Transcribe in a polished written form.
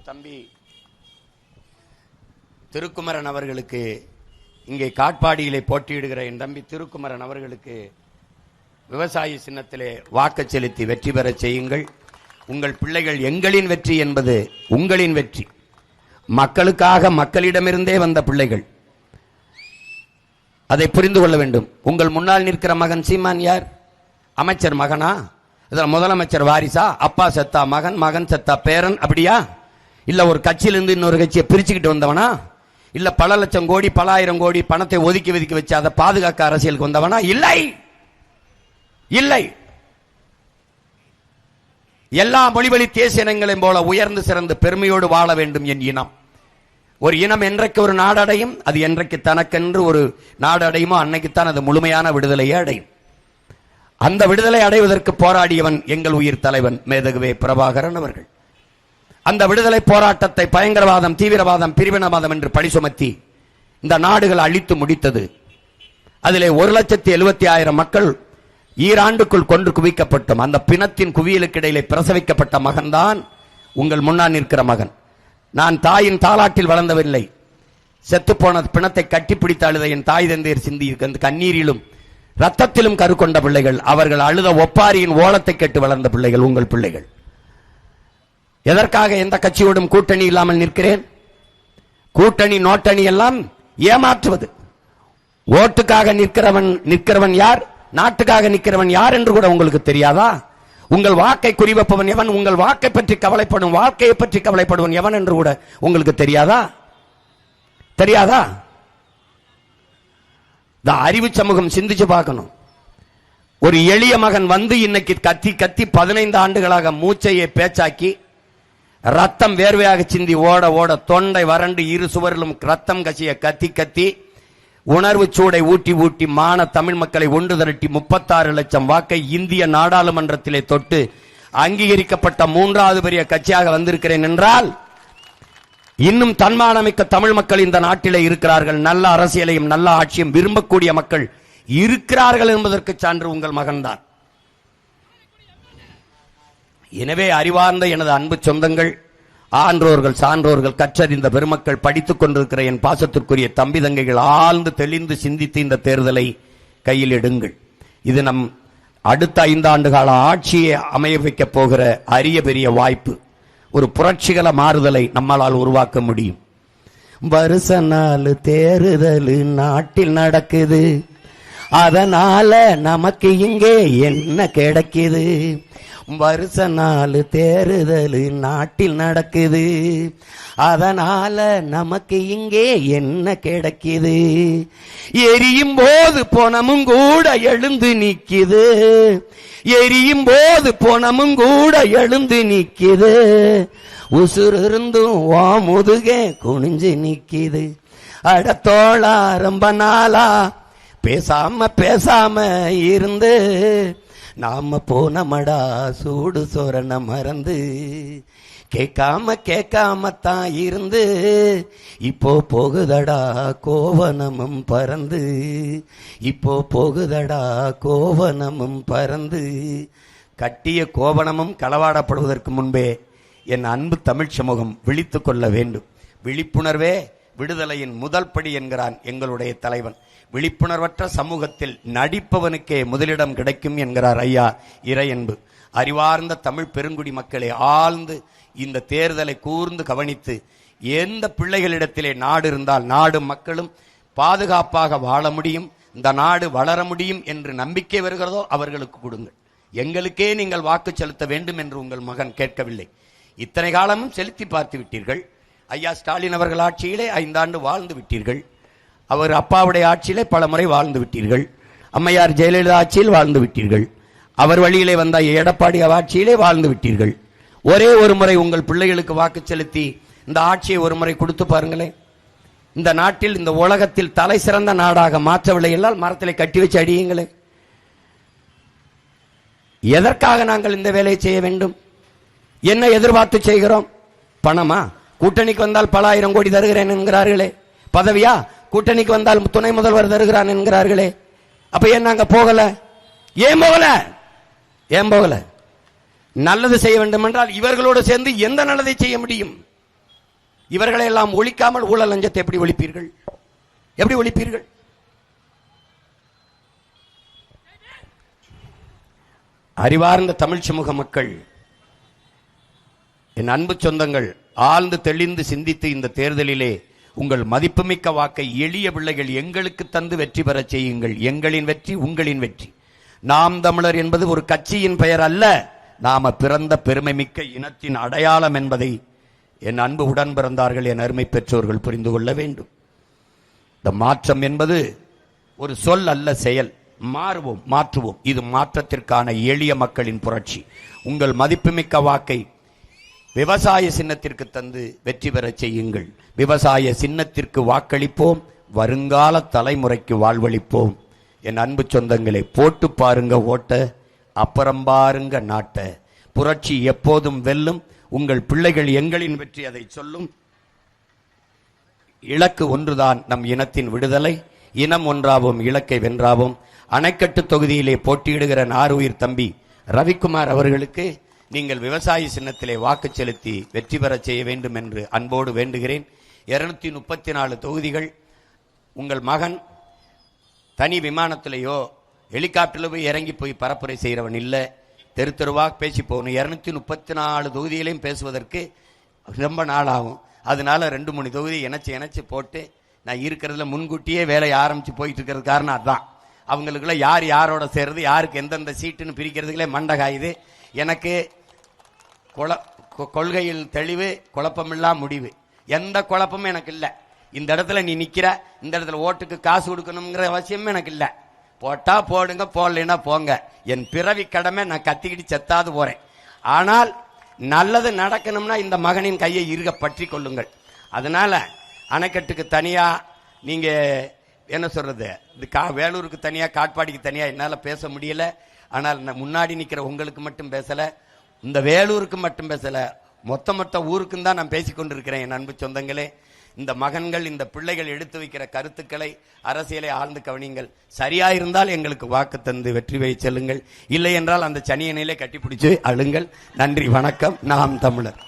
தம்பி திருக்குமரன் அவர்களுக்கு, இங்கே காட்பாடியிலே போட்டியிடுகிற என் தம்பி திருக்குமரன் அவர்களுக்கு விவசாயி சின்னத்திலே வாக்கு செலுத்தி வெற்றி பெற செய்யுங்கள். உங்கள் பிள்ளைகள் எங்களின் வெற்றி என்பது உங்களின் வெற்றி. மக்களுக்காக மக்களிடமிருந்தே வந்த பிள்ளைகள், அதை புரிந்து கொள்ள வேண்டும். உங்கள் முன்னால் நிற்கிற மகன் சீமான் யார்? அமைச்சர் மகனா? முதலமைச்சர் வாரிசா? அப்பா செத்தா மகன், மகன் செத்தா பேரன், அப்படியா? இல்ல ஒரு கட்சியிலிருந்து இன்னொரு கட்சியை பிரிச்சுக்கிட்டு வந்தவனா? இல்ல பல லட்சம் கோடி பல ஆயிரம் கோடி பணத்தை ஒதுக்கி ஒதுக்கி வச்சு அதை பாதுகாக்க அரசியலுக்கு வந்தவனா? இல்லை இல்லை. எல்லா மொழிவழி தேசிய இனங்களையும் போல உயர்ந்து சிறந்து பெருமையோடு வாழ வேண்டும் என் இனம். ஒரு இனம் என்றைக்கு ஒரு நாடடையும், அது என்றைக்கு தனக்கென்று ஒரு நாடு அடையுமோ அன்னைக்குத்தான் அது முழுமையான விடுதலையே அடையும். அந்த விடுதலை அடைவதற்கு போராடியவன் எங்கள் உயிர் தலைவன் மேதகுவே பிரபாகரன் அவர்கள். அந்த விடுதலை போராட்டத்தை பயங்கரவாதம், தீவிரவாதம், பிரிவினவாதம் என்று பழி சுமத்தி இந்த நாடுகள் அழித்து முடித்தது. அதிலே 1,70,000 மக்கள் ஈராண்டுக்குள் கொன்று குவிக்கப்பட்டோம். அந்த பிணத்தின் குவியலுக்கு இடையிலே பிரசவிக்கப்பட்ட மகன்தான் உங்கள் முன்னால் நிற்கிற மகன். நான் தாயின் தாலாட்டில் வளர்ந்தவில்லை. செத்துப்போன பிணத்தை கட்டிப்பிடித்த அழுத என் தாய் தந்தையர் சிந்தி கண்ணீரிலும் ரத்தத்திலும் கரு கொண்ட பிள்ளைகள். அவர்கள் அழுத ஒப்பாரியின் ஓலத்தை கேட்டு வளர்ந்த பிள்ளைகள் உங்கள் பிள்ளைகள். எதற்காக எந்த கட்சியோடும் கூட்டணி இல்லாமல் நிற்கிறேன்? கூட்டணி நோட்டணி எல்லாம் ஏமாற்றுவது. ஓட்டுக்காக நிற்கிறவன் யார், நாட்டுக்காக நிற்கிறவன் யார் என்று கூட உங்களுக்கு தெரியாதா? உங்கள் வாக்கை குறிவைப்பவன் எவன், உங்கள் வாக்கை பற்றி கவலைப்படும், வாழ்க்கையை பற்றி கவலைப்படுவன் எவன் என்று கூட உங்களுக்கு தெரியாதா? தெரியாதா? அறிவு சமூகம் சிந்திச்சு பார்க்கணும். ஒரு எளிய மகன் வந்து இன்னைக்கு கத்தி கத்தி 15 ஆண்டுகளாக மூச்சையை பேச்சாக்கி ரத்தம் வேர்வையாக சிந்தி ஓட ஓட தொண்டை வறண்டு இரு சுவரிலும் ரத்தம் கசிய கத்தி கத்தி உணர்வு சூடை ஊட்டி ஊட்டி மான தமிழ் மக்களை ஒன்று திரட்டி 36 லட்சம் வாக்கை இந்திய நாடாளுமன்றத்திலே தொட்டு அங்கீகரிக்கப்பட்ட 3வது பெரிய கட்சியாக வந்திருக்கிறேன் என்றால் இன்னும் தன்மானமிக்க தமிழ் மக்கள் இந்த நாட்டிலே இருக்கிறார்கள். நல்ல அரசியலையும் நல்ல ஆட்சியும் விரும்பக்கூடிய மக்கள் இருக்கிறார்கள் என்பதற்கு சான்று உங்கள் மகன்தான். எனவே அறிவார்ந்த எனது அன்பு சொந்தங்கள், ஆன்றோர்கள், சான்றோர்கள், கற்றறிந்த பெருமக்கள், படித்துக் கொண்டிருக்கிற என் பாசத்திற்குரிய தம்பி தங்கைகள், ஆழ்ந்து தெளிந்து சிந்தித்து இந்த தேர்தலை கையில் எடுங்கள். இது நம் அடுத்த 5 ஆண்டு கால ஆட்சியை அமைய வைக்கப் போகிற அரிய பெரிய வாய்ப்பு. ஒரு புரட்சிகர மாறுதலை நம்மால் உருவாக்க முடியும். வருஷ நாள் தேர்தல் நாட்டில் நடக்குது, அதனால நமக்கு இங்கே என்ன கிடைக்குது? வருஷ நாள் தேர்தல் நாட்டில் நடக்குது, அதனால நமக்கு இங்கே என்ன கிடைக்குது? எரியும் போது பொணமும் கூட எழுந்து நிக்குது, எரியும் போது பொணமும் கூட எழுந்து நிக்குது, உசுறு இருந்தும் ஓ முதுகே குனிஞ்சு நிக்குது. அடத்தோளா ரொம்ப நாளா பேசாம இருந்து நாம போனமடா சூடு சோரண மறந்து, கேட்காம தான் இருந்து இப்போ போகுதடா கோவனமும் பறந்து, இப்போ போகுதடா கோவனமும் பறந்து. கட்டிய கோவனமும் களவாடப்படுவதற்கு முன்பே என் அன்பு தமிழ் சமூகம் விழித்துக் கொள்ள வேண்டும். விழிப்புணர்வே விடுதலையின் முதல் படி என்கிறான் எங்களுடைய தலைவன். விழிப்புணர்வற்ற சமூகத்தில் நடிப்பவனுக்கே முதலிடம் கிடைக்கும் என்கிறார் ஐயா இறையன்பு. அறிவார்ந்த தமிழ் பெருங்குடி மக்களை ஆழ்ந்து இந்த தேர்தலை கூர்ந்து கவனித்து, எந்த பிள்ளைகளிடத்திலே நாடு இருந்தால் நாடும் மக்களும் பாதுகாப்பாக வாழ முடியும், இந்த நாடு வளர முடியும் என்று நம்பிக்கை வருகிறதோ அவர்களுக்கு கொடுங்கள். எங்களுக்கே நீங்கள் வாக்கு செலுத்த வேண்டும் என்று உங்கள் மகன் கேட்கவில்லை. இத்தனை காலமும் செலுத்தி பார்த்து விட்டீர்கள். ஐயா ஸ்டாலின் அவர்கள் ஆட்சியிலே 5 ஆண்டு வாழ்ந்து விட்டீர்கள். அவர் அப்பாவுடைய ஆட்சியிலே பல முறை வாழ்ந்து விட்டீர்கள். அம்மையார் ஜெயலலிதா ஆட்சியில் வாழ்ந்து விட்டீர்கள். அவர் வழியிலே வந்த எடப்பாடி ஆட்சியிலே வாழ்ந்து விட்டீர்கள். ஒரே ஒரு முறை உங்கள் பிள்ளைகளுக்கு வாக்கு செலுத்தி இந்த ஆட்சியை ஒரு முறை கொடுத்து பாருங்களேன். இந்த நாட்டில், இந்த உலகத்தில் தலை சிறந்த நாடாக மாற்றவில்லை என்றால் மரத்திலே கட்டி வச்சு அடியுங்களே. எதற்காக நாங்கள் இந்த வேலையை செய்ய வேண்டும்? என்ன எதிர்பார்த்து செய்கிறோம்? பணமா? கூட்டணிக்கு வந்தால் பல ஆயிரம் கோடி தருகிறேன் என்கிறார்களே. பதவியா? கூட்டணிக்கு வந்தால் துணை முதல்வர் தருகிறான் என்கிறார்களே. அப்ப ஏன் நாங்க போகல? ஏன் போகல? நல்லது செய்ய வேண்டும் என்றால் இவர்களோடு சேர்ந்து எந்த நல்லதை செய்ய முடியும்? இவர்களை எல்லாம் ஒழிக்காமல் ஊழல் லஞ்சத்தை எப்படி ஒழிப்பீர்கள்? எப்படி ஒழிப்பீர்கள்? அறிவார்ந்த தமிழ் சமூக மக்கள், என் அன்பு சொந்தங்கள், ஆழ்ந்து தெளிந்து சிந்தித்து இந்த தேர்தலிலே உங்கள் மதிப்புமிக்க வாக்கை எளிய பிள்ளைகள் எங்களுக்கு தந்து வெற்றி பெற செய்யுங்கள். எங்களின் வெற்றி உங்களின் வெற்றி. நாம் தமிழர் என்பது ஒரு கட்சியின் பெயர் அல்ல, நாம பிறந்த பெருமை மிக்க இனத்தின் அடையாளம் என்பதை என் அன்பு உடன் பிறந்தார்கள், என் அருமை பெற்றோர்கள் புரிந்து கொள்ள வேண்டும். இந்த மாற்றம் என்பது ஒரு சொல் அல்ல, செயல். மாறுவோம், மாற்றுவோம். இது மாற்றத்திற்கான எளிய மக்களின் புரட்சி. உங்கள் மதிப்புமிக்க வாக்கை விவசாய சின்னத்திற்கு தந்து வெற்றி பெற செய்யுங்கள். விவசாய சின்னத்திற்கு வாக்களிப்போம், வருங்கால தலைமுறைக்கு வாழ்வளிப்போம். என் அன்பு சொந்தங்களை, போட்டு பாருங்க ஓட்ட, அப்புறம் பாருங்க நாட்ட. புரட்சி எப்போதும் வெல்லும். உங்கள் பிள்ளைகள் எங்களின் வெற்றி அதை சொல்லும். இலக்கு ஒன்றுதான், நம் இனத்தின் விடுதலை. இனம் ஒன்றாவோம், இலக்கை வென்றாவோம். அணைக்கட்டு தொகுதியிலே போட்டியிடுகிற நாருயிர் தம்பி ரவிக்குமார் அவர்களுக்கு நீங்கள் விவசாய சின்னத்திலே வாக்கு செலுத்தி வெற்றி பெற செய்ய வேண்டும் என்று அன்போடு வேண்டுகிறேன். 234 தொகுதிகள். உங்கள் மகன் தனி விமானத்திலேயோ ஹெலிகாப்டர்ல போய் இறங்கி போய் பரப்புரை செய்கிறவன் இல்லை. தெரு தெருவாக பேசி போகணும். 234 தொகுதியிலையும் பேசுவதற்கு ரொம்ப நாள் ஆகும். அதனால 2-3 தொகுதி இணைச்சு போட்டு நான் இருக்கிறதுல முன்கூட்டியே வேலையை ஆரம்பிச்சு போயிட்டு இருக்கிறது காரணம் அதுதான். அவங்களுக்குள்ள யார் யாரோட சேர்றது, யாருக்கு எந்தெந்த சீட்டுன்னு பிரிக்கிறதுக்குள்ளே மண்டகாயுது. எனக்கு கொள்கையில் தெளிவு, குழப்பமில்லா முடிவு. எந்த குழப்பமும் எனக்கு இல்லை. இந்த இடத்துல நீ நிற்கிற, இந்த இடத்துல ஓட்டுக்கு காசு கொடுக்கணுங்கிற அவசியமும் எனக்கு இல்லை. போட்டா போடுங்க, போடலைன்னா போங்க. என் பிறவி கடமை, நான் கத்திக்கிட்டு செத்தாது போறேன். ஆனால் நல்லது நடக்கணும்னா இந்த மகனின் கையை இறுக பற்றி கொள்ளுங்கள். அதனால அணைக்கட்டுக்கு தனியா, நீங்க என்ன சொல்றது, இது வேலூருக்கு தனியா, காட்பாடிக்கு தனியா என்னால் பேச முடியல. ஆனால் முன்னாடி நிற்கிற உங்களுக்கு மட்டும் பேசல, இந்த வேலூருக்கு மட்டும் பேசல, மொத்த ஊருக்கும் தான் நான் பேசிக்கொண்டிருக்கிறேன். என் அன்பு சொந்தங்களே, இந்த மகன்கள், இந்த பிள்ளைகள் எடுத்து வைக்கிற கருத்துக்களை, அரசியலை ஆழ்ந்து கவனிங்கள். சரியாயிருந்தால் எங்களுக்கு வாக்கு தந்து வெற்றி பெற செல்லுங்கள். இல்லை என்றால் அந்த சனியனையிலே கட்டிப்பிடிச்சு அழுங்கள். நன்றி, வணக்கம். நாம் தமிழர்.